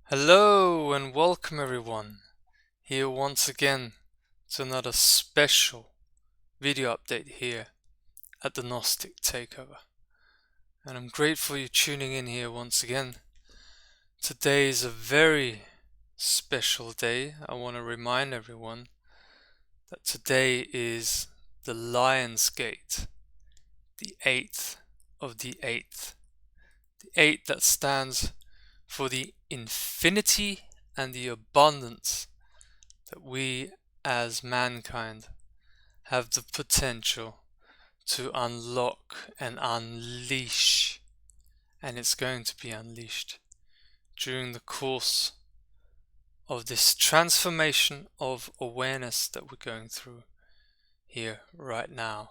Hello and welcome everyone, here once again to another special video update here at the Gnostic Takeover. And I'm grateful you're tuning in here once again. Today is a very special day. I want to remind everyone that today is the Lion's Gate, the 8th of the 8th. The 8 that stands for the infinity and the abundance that we as mankind have the potential to unlock and unleash, and it's going to be unleashed during the course of this transformation of awareness that we're going through here right now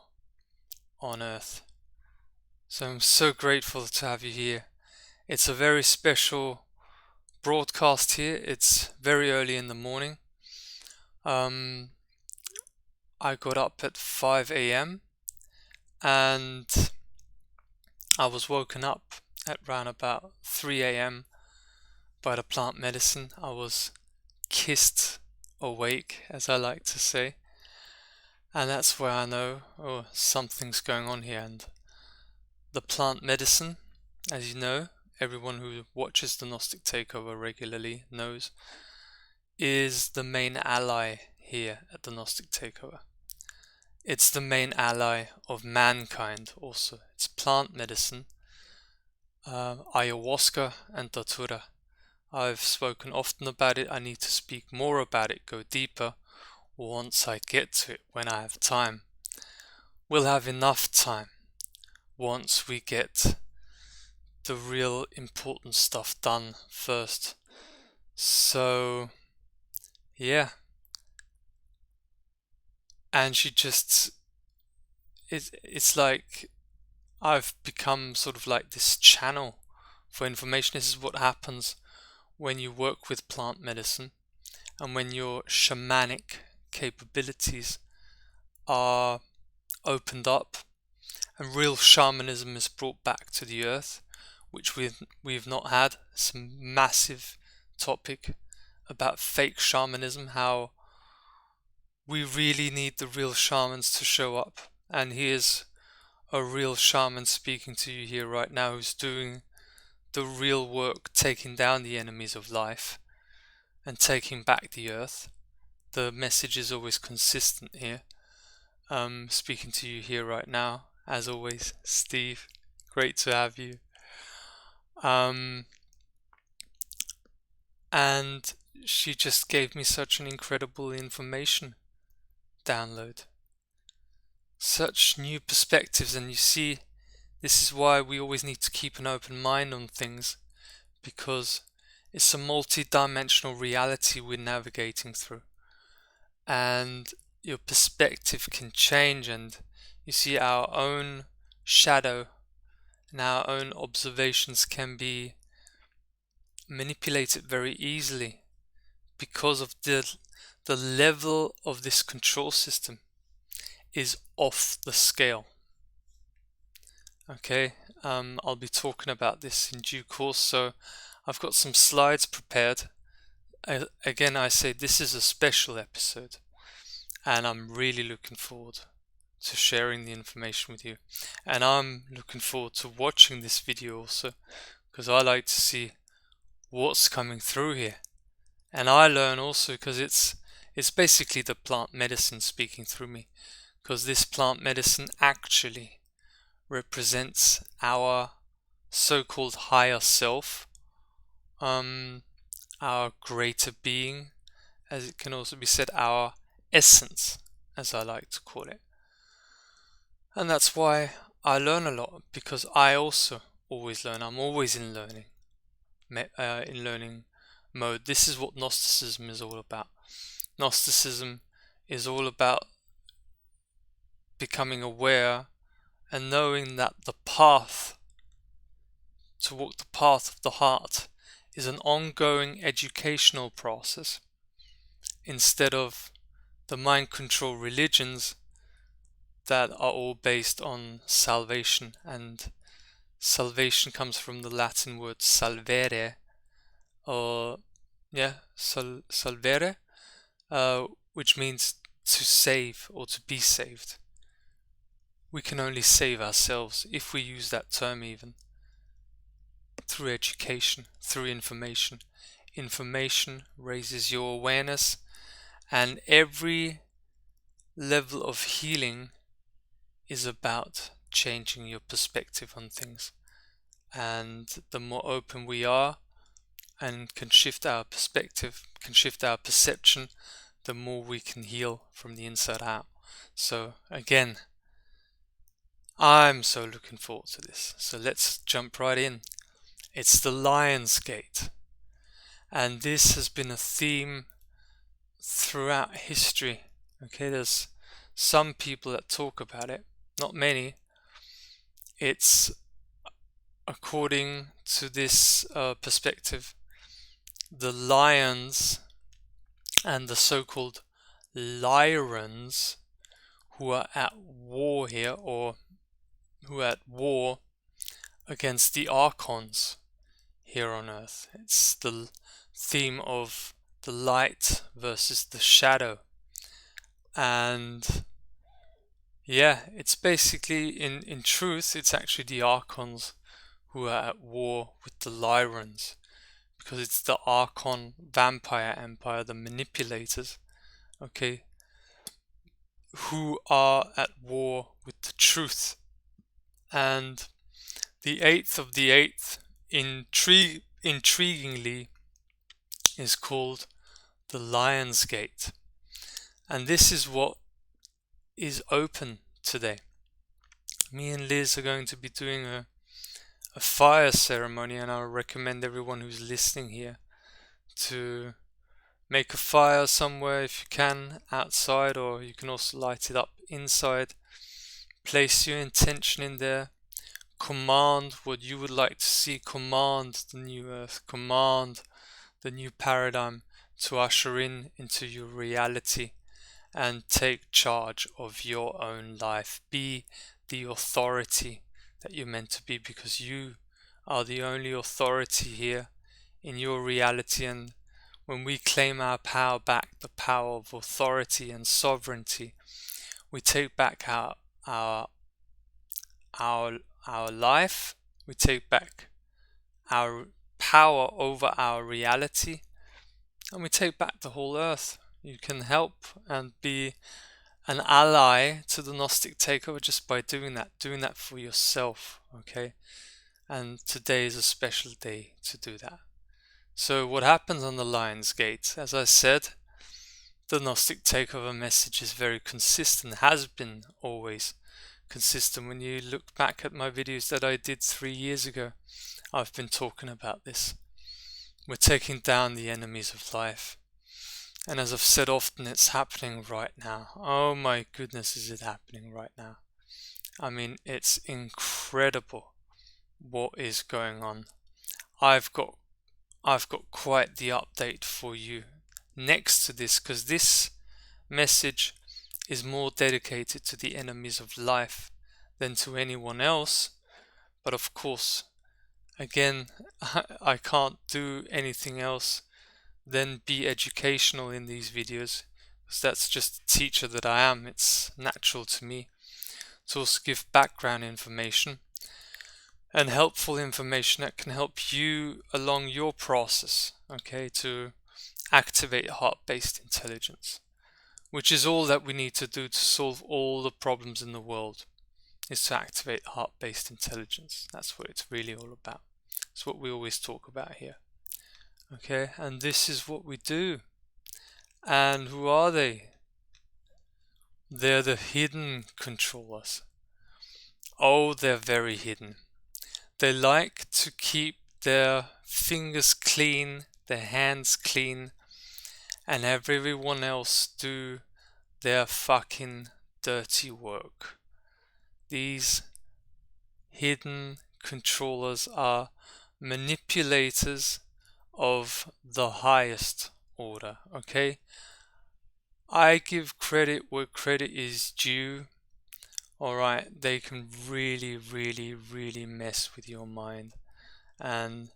on Earth. So I'm so grateful to have you here. It's a very special broadcast here. It's very early in the morning. I got up at 5 a.m. and I was woken up at around about 3 a.m. by the plant medicine. I was kissed awake, as I like to say, and that's where I know, something's going on here. And the plant medicine, as you know, everyone who watches the Gnostic Takeover regularly knows, is the main ally here at the Gnostic Takeover. It's the main ally of mankind also. It's plant medicine, ayahuasca and datura. I've spoken often about it. I need to speak more about it, go deeper once I get to it, when I have time. We'll have enough time once we get the real important stuff done first. So, yeah. And it's like I've become sort of like this channel for information. This is what happens when you work with plant medicine and when your shamanic capabilities are opened up and real shamanism is brought back to the earth, which we've not had. It's a massive topic about fake shamanism, how we really need the real shamans to show up. And here's a real shaman speaking to you here right now who's doing the real work, taking down the enemies of life and taking back the earth. The message is always consistent here. Speaking to you here right now, as always, Steve, great to have you. And she just gave me such an incredible information download, such new perspectives. And you see, this is why we always need to keep an open mind on things, because it's a multi-dimensional reality we're navigating through, and your perspective can change, and you see our own shadow and our own observations can be manipulated very easily because of the level of this control system is off the scale. Okay, I'll be talking about this in due course, so I've got some slides prepared. Again, I say this is a special episode, and I'm really looking forward to sharing the information with you. And I'm looking forward to watching this video also, because I like to see what's coming through here. And I learn also because it's basically the plant medicine speaking through me, because this plant medicine actually represents our so-called higher self, our greater being, as it can also be said, our essence, as I like to call it. And that's why I learn a lot, because I also always learn. I'm always in learning mode. This is what Gnosticism is all about. Gnosticism is all about becoming aware and knowing that the path to walk the path of the heart is an ongoing educational process, instead of the mind control religions that are all based on salvation. And salvation comes from the Latin word salvere, or salvere, which means to save or to be saved. We can only save ourselves if we use that term, even through education, through information. Information raises your awareness, and every level of healing is about changing your perspective on things. And the more open we are and can shift our perspective, can shift our perception, the more we can heal from the inside out. So again, I'm so looking forward to this. So let's jump right in. It's the Lion's Gate. And this has been a theme throughout history. Okay, there's some people that talk about it, not many. It's, according to this perspective, the lions and the so-called Lyrans who are at war here, or who are at war against the Archons here on Earth. It's the theme of the light versus the shadow. And yeah, it's basically, in truth, it's actually the Archons who are at war with the Lyrans, because it's the Archon vampire empire, the manipulators, okay, who are at war with the truth. And the 8th of the 8th, intriguingly, is called the Lion's Gate. And this is what is open today. Me and Liz are going to be doing a fire ceremony, and I recommend everyone who's listening here to make a fire somewhere if you can, outside, or you can also light it up inside. Place your intention in there. Command what you would like to see. Command the new earth. Command the new paradigm to usher into your reality, and take charge of your own life. Be the authority that you're meant to be, because you are the only authority here in your reality. And when we claim our power back, the power of authority and sovereignty, we take back our life, we take back our power over our reality, and we take back the whole earth. You can help and be an ally to the Gnostic takeover just by doing that for yourself, okay? And today is a special day to do that. So what happens on the Lion's Gate? As I said, the Gnostic takeover message is very consistent, has been always consistent. When you look back at my videos that I did 3 years ago, I've been talking about this. We're taking down the enemies of life. And as I've said often, it's happening right now. Oh my goodness, is it happening right now? I mean, it's incredible what is going on. I've got quite the update for you next to this, because this message is more dedicated to the enemies of life than to anyone else. But of course, again, I can't do anything else than be educational in these videos, because that's just the teacher that I am. It's natural to me to also give background information and helpful information that can help you along your process, okay, to activate heart-based intelligence, which is all that we need to do to solve all the problems in the world, is to activate heart-based intelligence. That's what it's really all about. It's what we always talk about here. Okay, and this is what we do. And who are they? They're the hidden controllers. Oh, they're very hidden. They like to keep their fingers clean, their hands clean, and have everyone else do their fucking dirty work. These hidden controllers are manipulators of the highest order, okay? I give credit where credit is due. Alright, they can really, really, really mess with your mind. And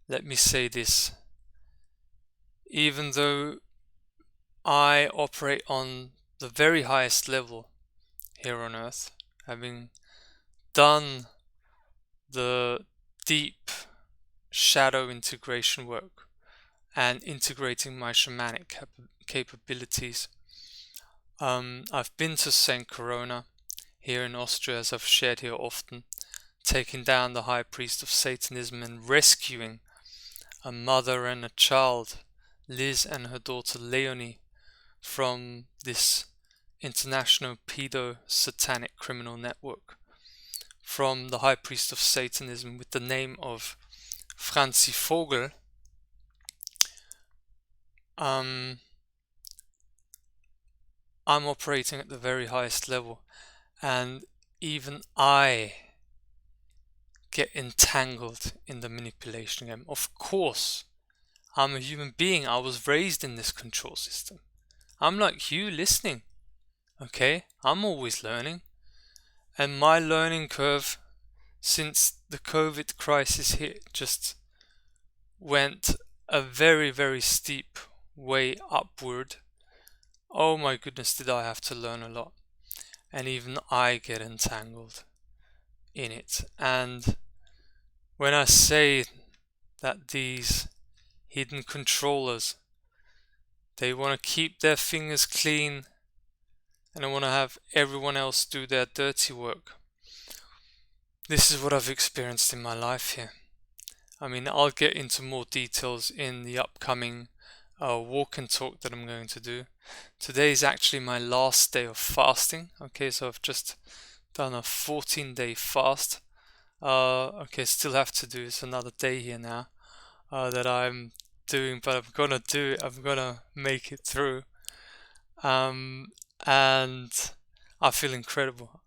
let me say this, even though I operate on the very highest level here on Earth, having done the deep shadow integration work and integrating my shamanic capabilities. I've been to St. Corona here in Austria, as I've shared here often, taking down the high priest of Satanism and rescuing a mother and a child, Liz and her daughter Leonie, from this international pedo-satanic criminal network, from the high priest of Satanism with the name of Franzi Vogel. I'm operating at the very highest level, and even I get entangled in the manipulation game. Of course, I'm a human being. I was raised in this control system. I'm like you listening, okay? I'm always learning. And my learning curve since the COVID crisis hit just went a very, very steep way upward. Oh my goodness, did I have to learn a lot. And even I get entangled in it. And when I say that these hidden controllers, they want to keep their fingers clean and they want to have everyone else do their dirty work, this is what I've experienced in my life here. I mean, I'll get into more details in the upcoming walk and talk that I'm going to do. Today is actually my last day of fasting. Okay, so I've just done a 14-day fast. Okay, still have to do it's another day here now that I'm doing, but I'm gonna do it. I'm gonna make it through. And I feel incredible.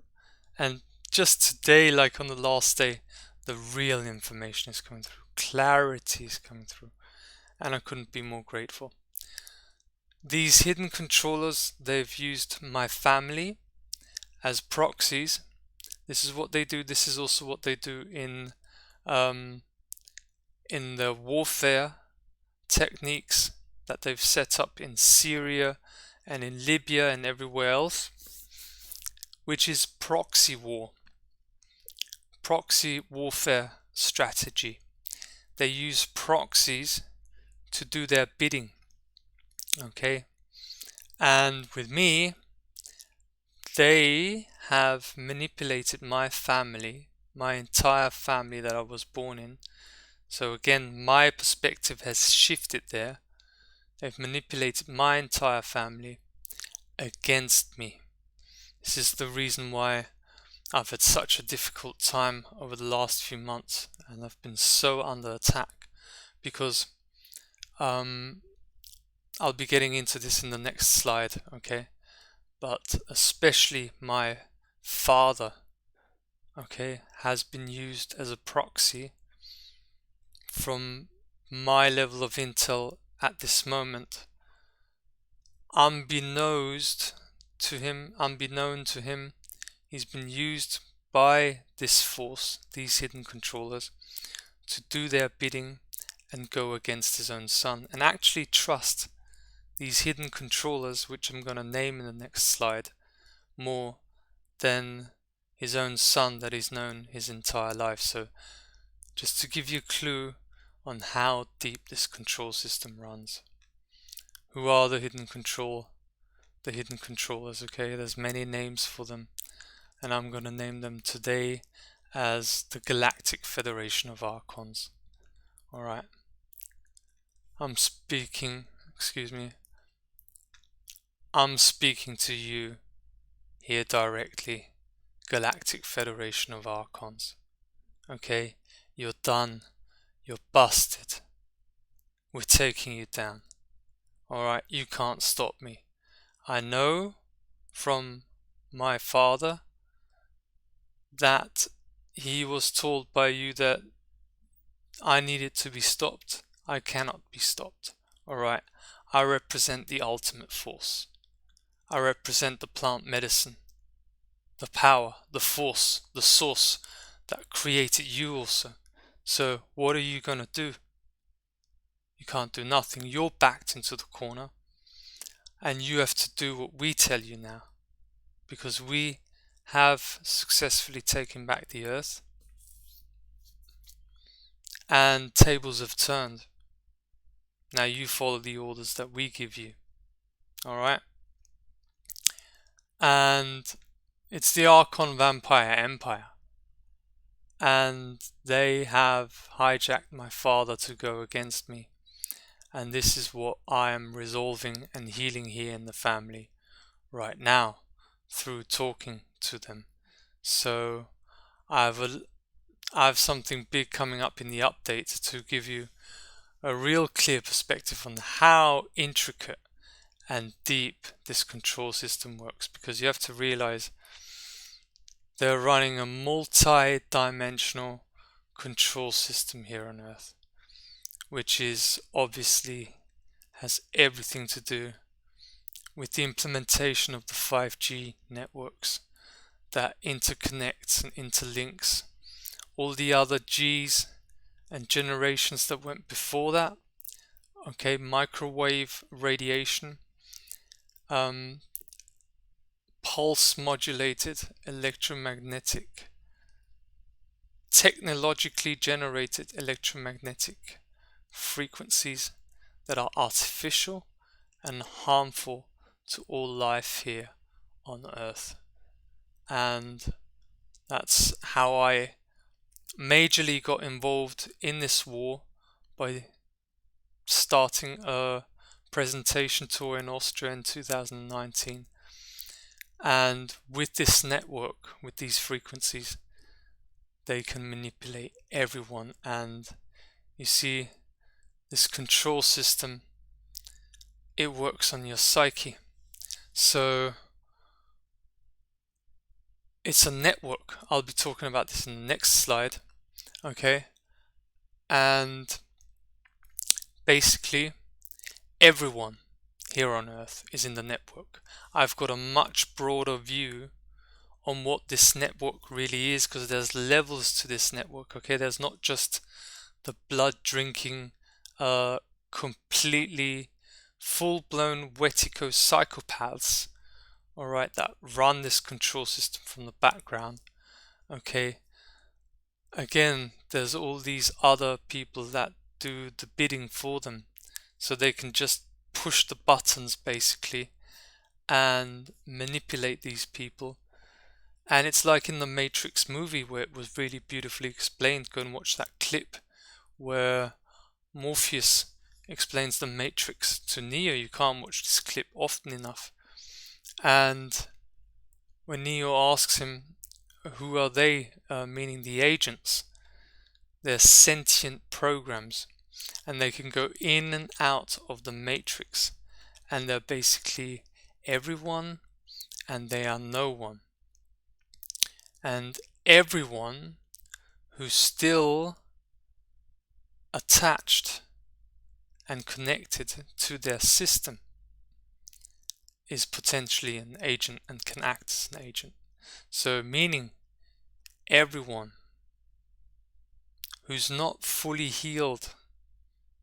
And just today, like on the last day, the real information is coming through. Clarity is coming through. And I couldn't be more grateful. These hidden controllers, they've used my family as proxies. This is what they do. This is also what they do in the warfare techniques that they've set up in Syria and in Libya and everywhere else, which is proxy war. Proxy warfare strategy. They use proxies to do their bidding. Okay? And with me, they have manipulated my family, my entire family that I was born in. So again, my perspective has shifted there. They've manipulated my entire family against me. This is the reason why I've had such a difficult time over the last few months, and I've been so under attack, because I'll be getting into this in the next slide, okay? But especially my father, okay, has been used as a proxy from my level of intel at this moment. Unbeknown to him, he's been used by this force, these hidden controllers, to do their bidding and go against his own son, and actually trust these hidden controllers, which I'm going to name in the next slide, more than his own son that he's known his entire life. So just to give you a clue on how deep this control system runs. Who are the hidden controllers, okay? There's many names for them, and I'm going to name them today as the Galactic Federation of Archons. Alright. I'm speaking to you here directly, Galactic Federation of Archons. Okay? You're done. You're busted. We're taking you down. Alright? You can't stop me. I know from my father that he was told by you that I needed to be stopped. I cannot be stopped. Alright? I represent the ultimate force. I represent the plant medicine, the power, the force, the source that created you also. So what are you gonna do? You can't do nothing. You're backed into the corner, and you have to do what we tell you now, because we have successfully taken back the earth, and tables have turned. Now you follow the orders that we give you. Alright? And it's the Archon Vampire Empire. And they have hijacked my father to go against me. And this is what I am resolving and healing here in the family right now through talking to them. So I have something big coming up in the update to give you a real clear perspective on how intricate and deep this control system works, because you have to realize they're running a multi-dimensional control system here on Earth, which is obviously has everything to do with the implementation of the 5G networks that interconnects and interlinks all the other Gs and generations that went before that. Okay, microwave radiation, pulse modulated electromagnetic, technologically generated electromagnetic frequencies that are artificial and harmful to all life here on Earth. And that's how I majorly got involved in this war, by starting a presentation tour in Austria in 2019. And with this network, with these frequencies, they can manipulate everyone. And you see, this control system, it works on your psyche. So it's a network. I'll be talking about this in the next slide. Okay. And basically, everyone here on Earth is in the network. I've got a much broader view on what this network really is, because there's levels to this network. Okay, there's not just the blood drinking, completely full-blown wetico psychopaths, alright, that run this control system from the background. Okay, again, there's all these other people that do the bidding for them, so they can just push the buttons basically and manipulate these people. And it's like in the Matrix movie, where it was really beautifully explained. Go and watch that clip where Morpheus explains the Matrix to Neo. You can't watch this clip often enough. And when Neo asks him, who are they, meaning the agents, they're sentient programs, and they can go in and out of the Matrix, and they're basically everyone and they are no one. And everyone who's still attached and connected to their system is potentially an agent and can act as an agent. So meaning everyone who's not fully healed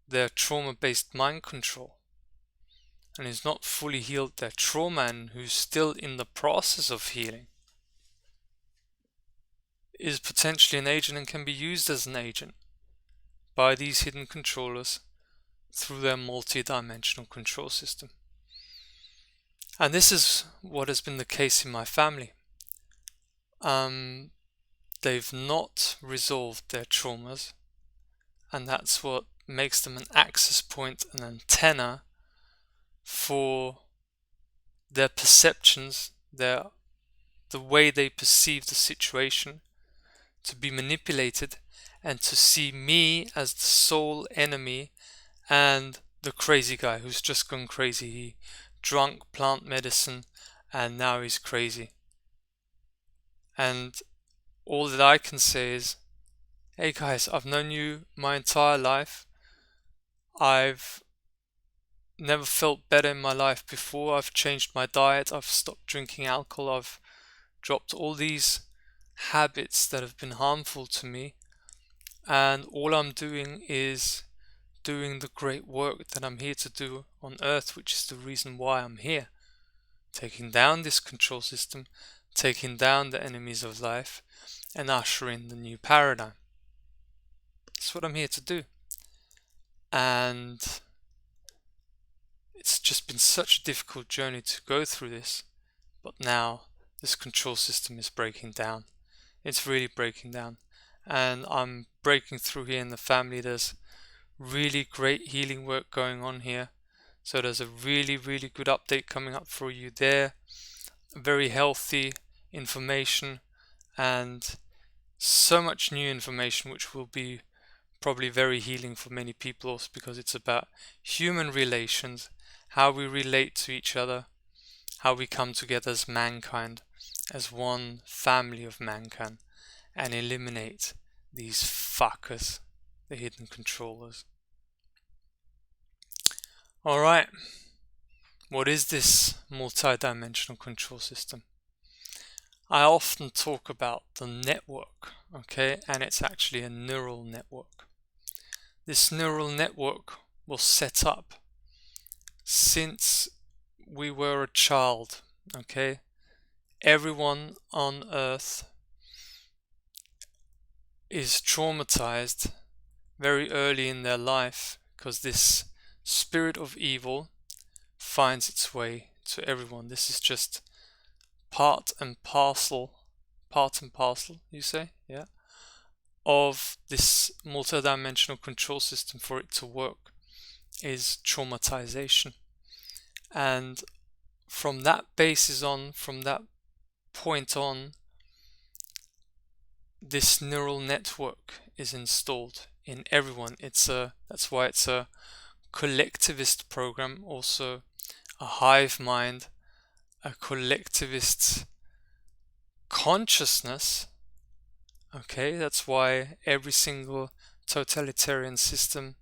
their trauma-based mind control, and who's not fully healed their trauma, and who's still in the process of healing, is potentially an agent and can be used as an agent by these hidden controllers through their multi-dimensional control system. And this is what has been the case in my family. They've not resolved their traumas, and that's what makes them an access point, an antenna for their perceptions, the way they perceive the situation, to be manipulated and to see me as the sole enemy and the crazy guy who's just gone crazy. He drunk plant medicine and now he's crazy. And all that I can say is, hey guys, I've known you my entire life. I've never felt better in my life before. I've changed my diet. I've stopped drinking alcohol. I've dropped all these habits that have been harmful to me. And all I'm doing is doing the great work that I'm here to do on Earth, which is the reason why I'm here. Taking down this control system, taking down the enemies of life, and ushering the new paradigm. That's what I'm here to do. And it's just been such a difficult journey to go through this, but now this control system is breaking down. It's really breaking down, and I'm breaking through here in the family. There's really great healing work going on here, so there's a really good update coming up for you there. Very healthy information and so much new information, which will be probably very healing for many people also, because it's about human relations, how we relate to each other, how we come together as mankind, as one family of mankind, and eliminate these fuckers, the hidden controllers. Alright, what is this multi-dimensional control system? I often talk about the network, okay, and it's actually a neural network. This neural network was set up since we were a child, okay? Everyone on Earth is traumatized very early in their life because this spirit of evil finds its way to everyone. This is just part and parcel, you say? Yeah. Of this multidimensional control system. For it to work is traumatization. And from that basis on, from that point on, this neural network is installed in everyone. That's why it's a collectivist program, also a hive mind, a collectivist consciousness. Okay, that's why every single totalitarian system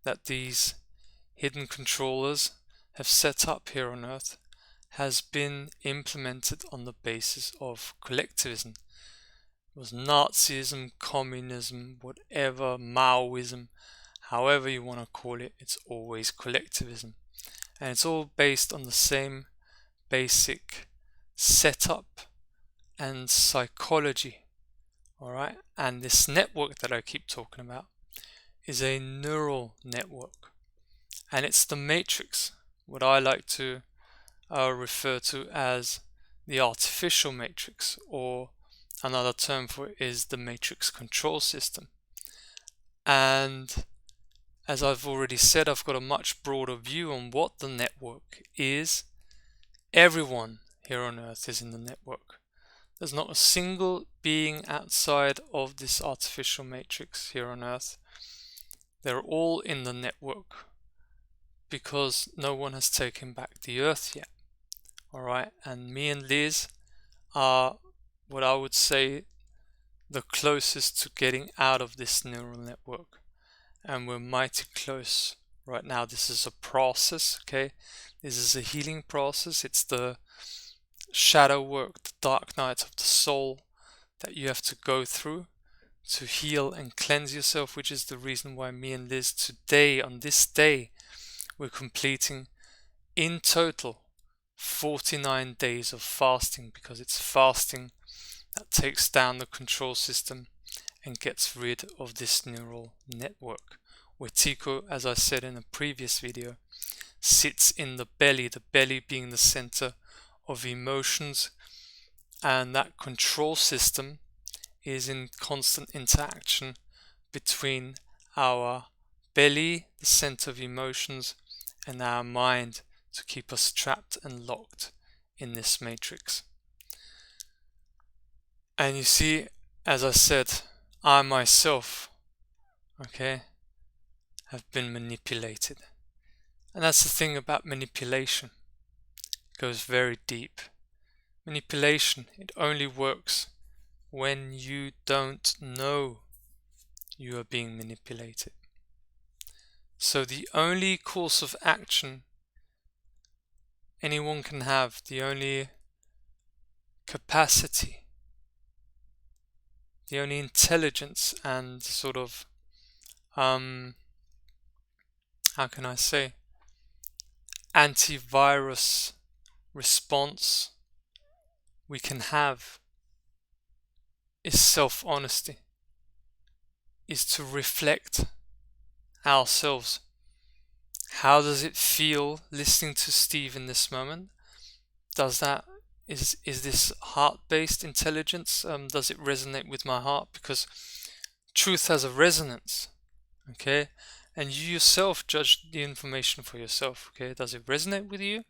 that these hidden controllers have set up here on Earth has been implemented on the basis of collectivism. It was Nazism, communism, whatever, Maoism, however you want to call it, it's always collectivism. And it's all based on the same basic setup and psychology. Alright, and this network that I keep talking about is a neural network, and it's the matrix, what I like to refer to as the artificial matrix, or another term for it is the matrix control system. And as I've already said, I've got a much broader view on what the network is. Everyone here on Earth is in the network. There's not a single being outside of this artificial matrix here on Earth. They're all in the network because no one has taken back the Earth yet. Alright, and me and Liz are what I would say the closest to getting out of this neural network. And we're mighty close right now. This is a process, okay? This is a healing process. It's the shadow work, the dark night of the soul that you have to go through to heal and cleanse yourself, which is the reason why me and Liz today, on this day, we're completing in total 49 days of fasting, because it's fasting that takes down the control system and gets rid of this neural network, where Tico, as I said in a previous video, sits in the belly being the center of emotions, and that control system is in constant interaction between our belly, the center of emotions, and our mind to keep us trapped and locked in this matrix. And you see, as I said, I myself, okay, have been manipulated. And that's the thing about manipulation. It goes very deep. Manipulation, it only works when you don't know you are being manipulated. So the only course of action anyone can have, the only capacity, the only intelligence and sort of how can I say, antivirus response we can have is self-honesty, is to reflect ourselves. How does it feel listening to Steve in this moment? Is this heart-based intelligence? Does it resonate with my heart? Because truth has a resonance, okay? And you yourself judge the information for yourself, okay? Does it resonate with you?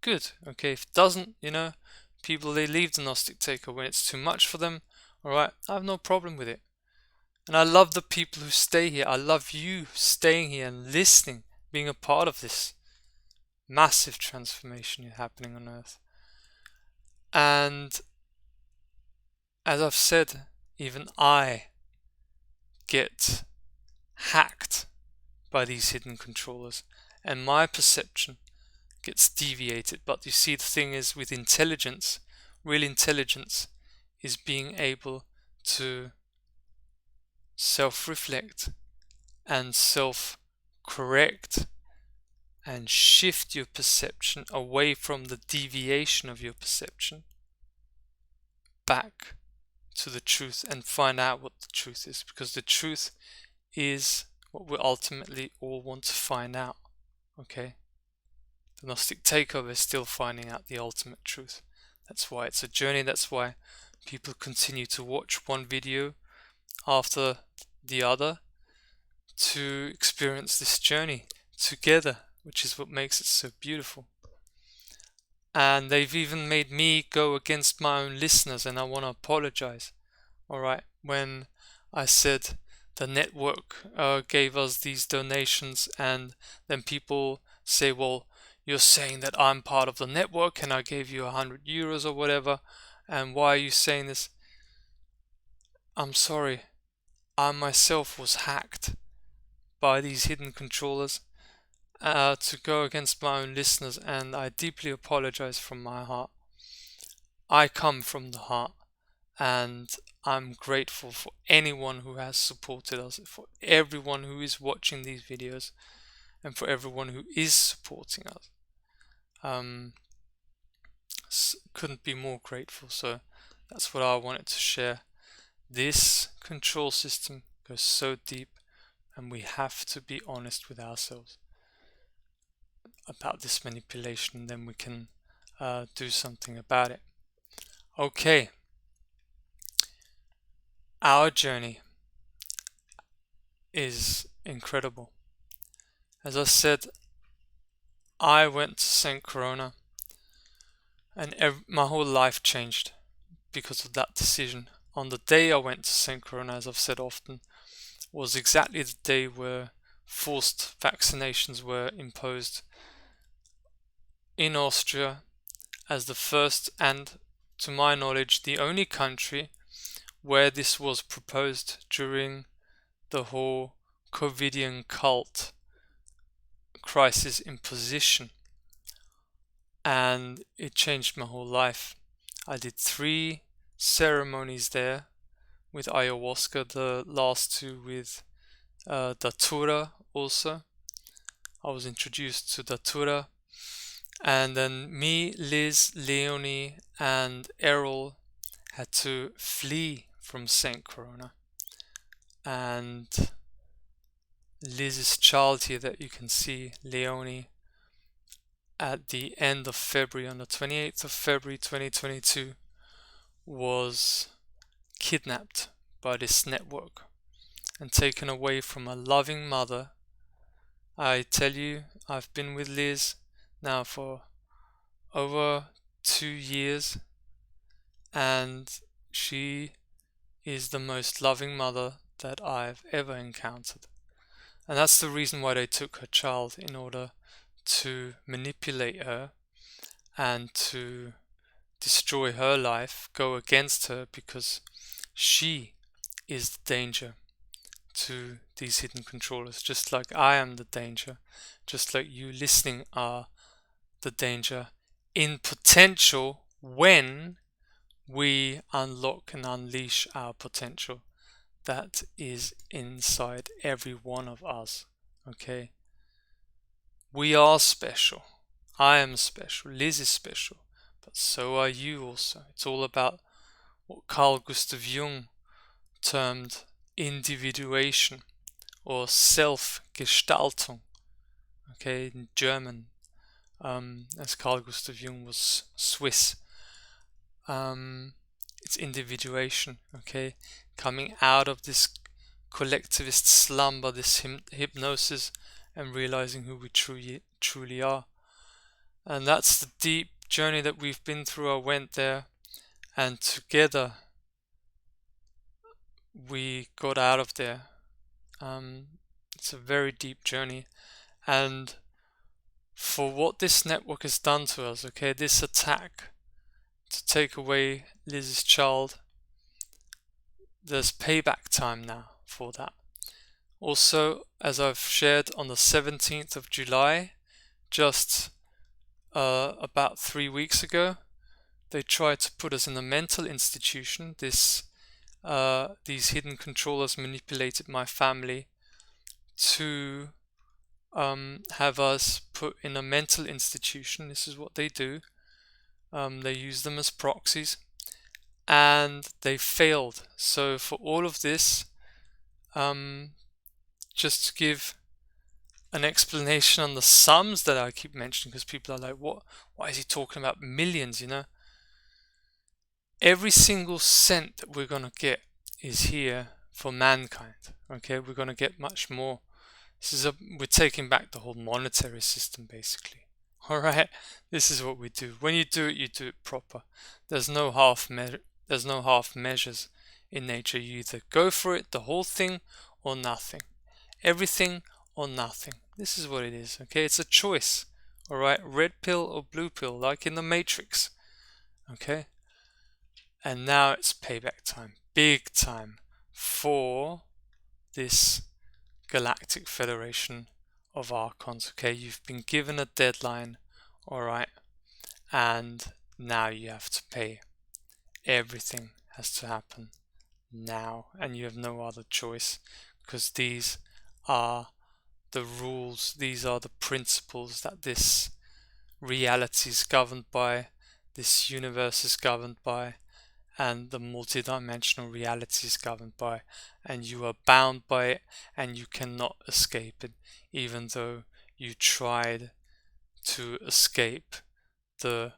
Good, okay? If it doesn't, people, they leave the Gnostic Taker when it's too much for them. Alright, I have no problem with it. And I love the people who stay here. I love you staying here and listening, being a part of this massive transformation happening on Earth. And as I've said, even I get hacked by these hidden controllers, and my perception gets deviated. But you see, the thing is, with intelligence, real intelligence is being able to self-reflect and self-correct and shift your perception away from the deviation of your perception back to the truth and find out what the truth is, because the truth is what we ultimately all want to find out. Okay, the Gnostic Takeover is still finding out the ultimate truth. That's why it's a journey. That's why people continue to watch one video after the other to experience this journey together, which is what makes it so beautiful. And they've even made me go against my own listeners, and I want to apologize. Alright, when I said the network gave us these donations, and then people say, well, you're saying that I'm part of the network and I gave you €100 or whatever, and why are you saying this? I'm sorry, I myself was hacked by these hidden controllers to go against my own listeners, and I deeply apologize from my heart. I come from the heart, and I'm grateful for anyone who has supported us, for everyone who is watching these videos, and for everyone who is supporting us. Couldn't be more grateful. So that's what I wanted to share. This control system goes so deep, and we have to be honest with ourselves about this manipulation, and then we can do something about it. Okay, our journey is incredible. As I said, I went to St. Corona, and my whole life changed because of that decision. On the day I went to St. Corona, as I've said often, was exactly the day where forced vaccinations were imposed in Austria as the first, and to my knowledge the only country where this was proposed during the whole COVIDian cult crisis imposition. And it changed my whole life. I did 3 ceremonies there with ayahuasca, the last 2 with datura also. I was introduced to datura, and then me, Liz, Leonie and Errol had to flee from St. Corona. And Liz's child here that you can see, Leonie, at the end of February, on the 28th of February 2022, was kidnapped by this network and taken away from a loving mother. I tell you, I've been with Liz now for over 2 years, and she is the most loving mother that I've ever encountered. And that's the reason why they took her child, in order to manipulate her and to destroy her life, go against her, because she is the danger to these hidden controllers, just like I am the danger, just like you listening are the danger in potential when we unlock and unleash our potential that is inside every one of us. Okay, We are special. I am special. Liz is special. But so are you also. It's all about what Carl Gustav Jung termed individuation or Self-Gestaltung. Okay, in German, as Carl Gustav Jung was Swiss. It's individuation, okay? Coming out of this collectivist slumber, this hypnosis, and realizing who we truly are. And that's the deep journey that we've been through. I went there, and together we got out of there. It's a very deep journey, and for what this network has done to us, okay, this attack to take away Liz's child, there's payback time now for that. Also, as I've shared, on the 17th of July, just about 3 weeks ago, they tried to put us in a mental institution. These hidden controllers manipulated my family to have us put in a mental institution. This is what they do. They use them as proxies, and they failed. So for all of this, just to give an explanation on the sums that I keep mentioning, because people are like, what? Why is he talking about millions, you know? Every single cent that we're going to get is here for mankind, okay? We're going to get much more. We're taking back the whole monetary system, basically. Alright, this is what we do. When you do it proper. There's no half measures in nature. You either go for it, the whole thing, or nothing. Everything or nothing. This is what it is, okay? It's a choice, alright? Red pill or blue pill, like in the Matrix, okay? And now it's payback time, big time, for this Galactic Federation of Archons, okay? You've been given a deadline, alright? And now you have to pay. Everything has to happen now, and you have no other choice, because these are the rules, these are the principles that this reality is governed by, this universe is governed by, and the multidimensional reality is governed by, and you are bound by it, and you cannot escape it, even though you tried to escape the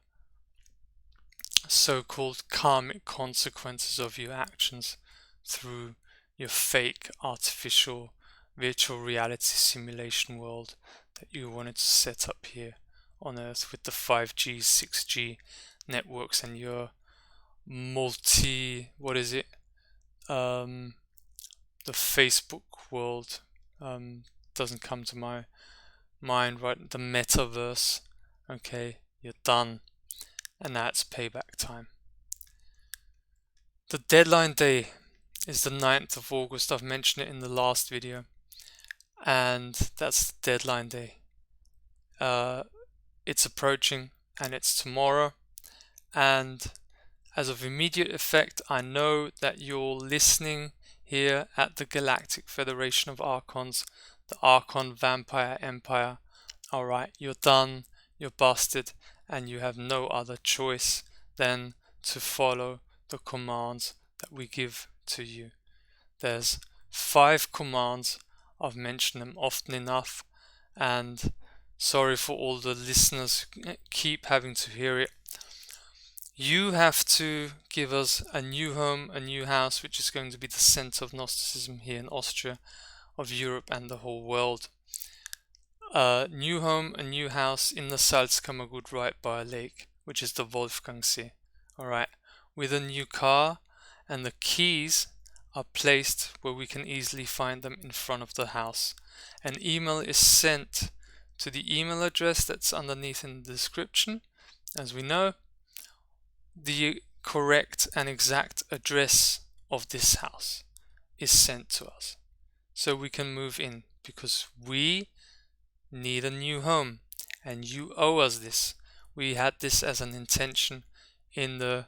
so-called karmic consequences of your actions through your fake artificial virtual reality simulation world that you wanted to set up here on Earth with the 5G, 6G networks and your the Facebook world, doesn't come to my mind, right? The metaverse. Okay, you're done. And now it's payback time. The deadline day is the 9th of August. I've mentioned it in the last video. And that's the deadline day. It's approaching, and it's tomorrow. And as of immediate effect, I know that you're listening here at the Galactic Federation of Archons, the Archon Vampire Empire. Alright, you're done, you're busted, and you have no other choice than to follow the commands that we give to you. There's 5 commands. I've mentioned them often enough, and sorry for all the listeners who keep having to hear it. You have to give us a new home, a new house, which is going to be the center of Gnosticism here in Austria, of Europe and the whole world. New home, a new house in the Salzkammergut right by a lake, which is the Wolfgangsee. Alright, with a new car, and the keys are placed where we can easily find them in front of the house. An email is sent to the email address that's underneath in the description. As we know, the correct and exact address of this house is sent to us, so we can move in, because we need a new home and you owe us this. We had this as an intention in the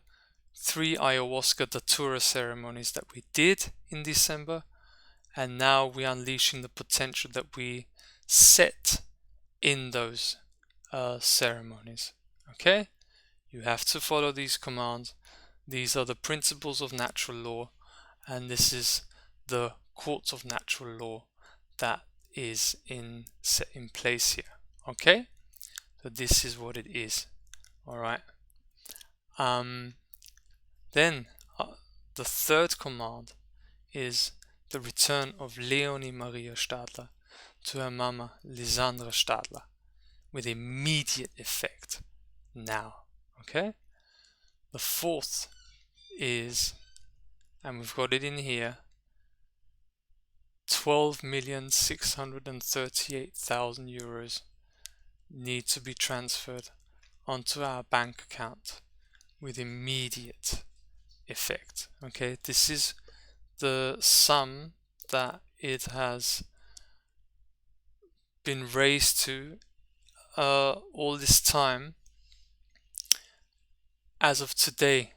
3 ayahuasca datura ceremonies that we did in December, and now we're unleashing the potential that we set in those ceremonies. Okay? You have to follow these commands. These are the principles of natural law, and this is the courts of natural law that is set in place here. Okay? So this is what it is. Alright. Then the third command is the return of Leonie Maria Stadler to her mama Lisandra Stadler with immediate effect now. Okay? The fourth is, and we've got it in here, 12,638,000 euros need to be transferred onto our bank account with immediate effect. Okay, this is the sum that it has been raised to all this time as of today,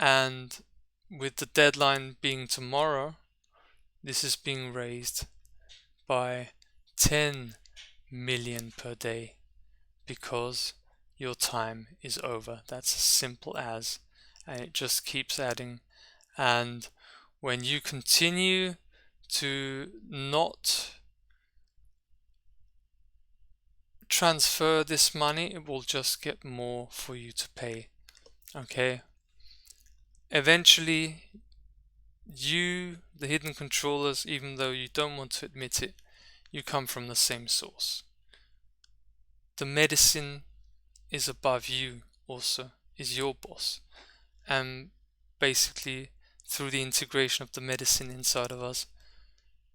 and with the deadline being tomorrow, this is being raised by 10 million per day because your time is over. That's as simple as, and it just keeps adding. And when you continue to not transfer this money, it will just get more for you to pay. Okay? Eventually, you, the hidden controllers, even though you don't want to admit it, you come from the same source. The medicine is above you also, is your boss. And basically, through the integration of the medicine inside of us,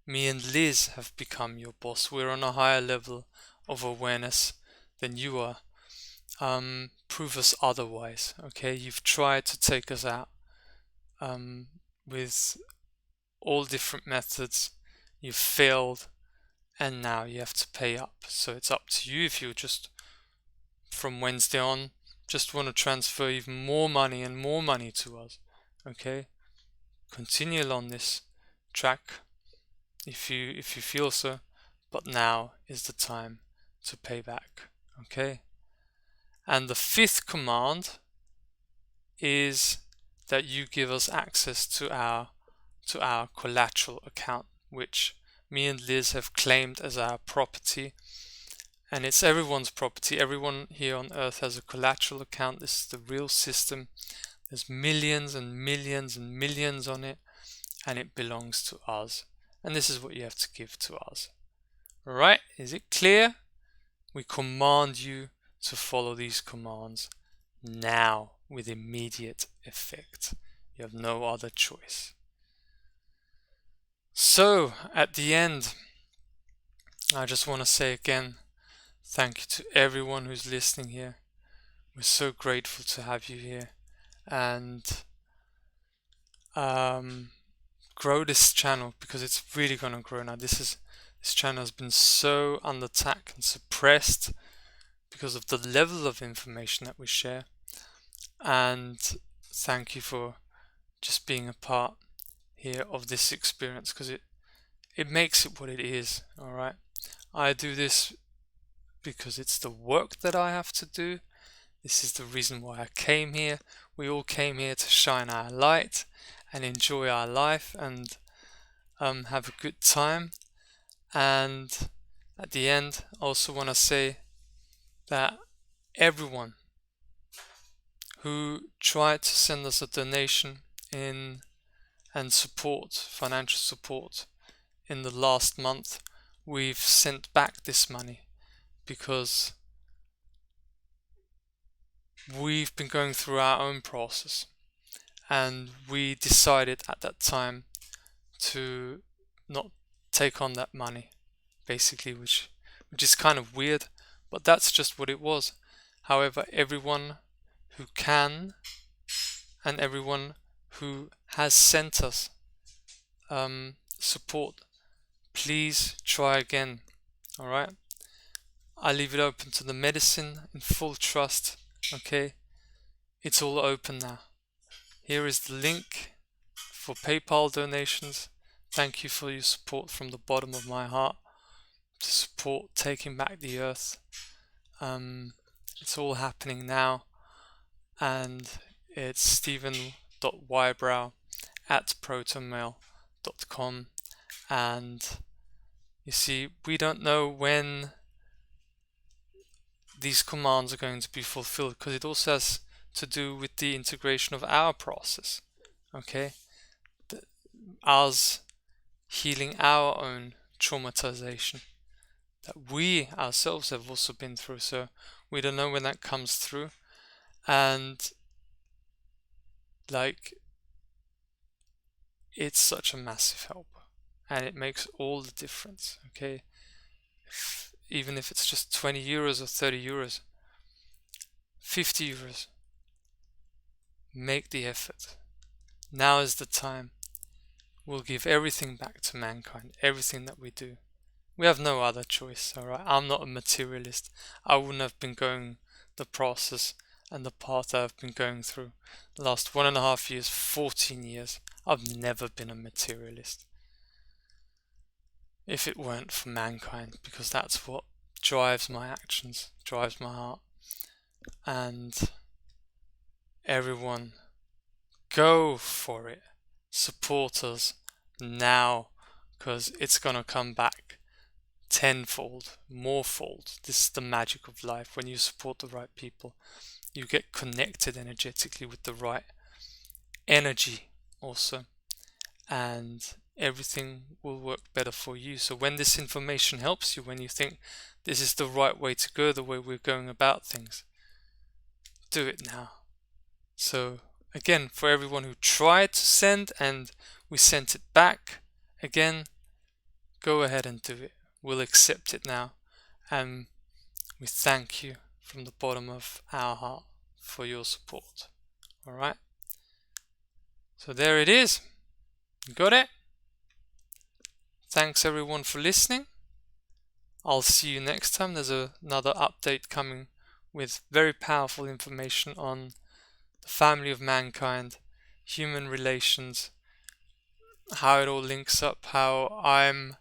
me and Liz have become your boss. We're on a higher level of awareness than you are. Prove us otherwise, okay? You've tried to take us out with all different methods. You've failed, and now you have to pay up. So it's up to you if you just, from Wednesday on, just want to transfer even more money and more money to us, okay? Continue on this track if you feel so, but now is the time to pay back, okay? And the fifth command is that you give us access to our collateral account, which me and Liz have claimed as our property, and it's everyone's property. Everyone here on Earth has a collateral account. This is the real system. There's millions and millions and millions on it, and it belongs to us. And this is what you have to give to us. Alright, is it clear? We command you to follow these commands now with immediate effect. You have no other choice. So, at the end, I just want to say again, thank you to everyone who's listening here. We're so grateful to have you here. And grow this channel, because it's really going to grow now. This channel has been so under attack and suppressed because of the level of information that we share. And thank you for just being a part here of this experience, because it makes it what it is. Alright, I do this because it's the work that I have to do. This is the reason why I came here. We all came here to shine our light and enjoy our life and have a good time. And at the end, I also want to say that everyone who tried to send us a donation and support, financial support, in the last month, we've sent back this money because we've been going through our own process, and we decided at that time to not take on that money, basically, which is kind of weird, but that's just what it was. However, everyone who can and everyone who has sent us support, please try again. Alright, I leave it open to the medicine in full trust. Okay, it's all open now. Here is the link for PayPal donations. Thank you for your support from the bottom of my heart. to support taking back the Earth. It's all happening now, and it's stephen.wybrow@protonmail.com. And you see, we don't know when these commands are going to be fulfilled, because it also has to do with the integration of our process. Okay, us healing our own traumatization that we ourselves have also been through. So we don't know when that comes through, and like, it's such a massive help, and it makes all the difference. Okay, even if it's just 20 euros or 30 euros, 50 euros, make the effort. Now is the time. We'll give everything back to mankind, everything that we do. We have no other choice, alright? I'm not a materialist. I wouldn't have been going the process and the path I've been going through the last 1.5 years, 14 years. I've never been a materialist if it weren't for mankind, because that's what drives my actions, drives my heart. And everyone, go for it. Support us now, because it's gonna come back tenfold, morefold. This is the magic of life. When you support the right people, you get connected energetically with the right energy also, and everything will work better for you. So when this information helps you, when you think this is the right way to go, the way we're going about things, do it now. So again, for everyone who tried to send and we sent it back, again, go ahead and do it. We'll accept it now, and we thank you from the bottom of our heart for your support. Alright? So there it is. You got it? Thanks everyone for listening. I'll see you next time. There's another update coming with very powerful information on the family of mankind, human relations, how it all links up, how I'm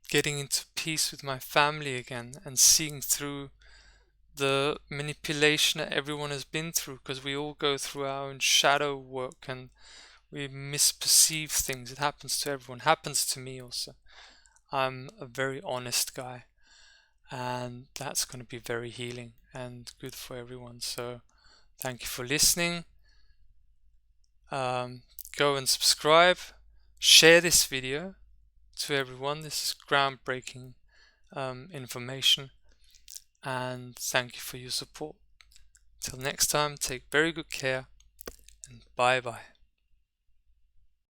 getting into peace with my family again and seeing through the manipulation that everyone has been through, because we all go through our own shadow work and we misperceive things. It happens to everyone, it happens to me also. I'm a very honest guy, and that's going to be very healing and good for everyone. So thank you for listening. Go and subscribe, share this video to everyone. This is groundbreaking information, and thank you for your support. Till next time, take very good care, and bye bye.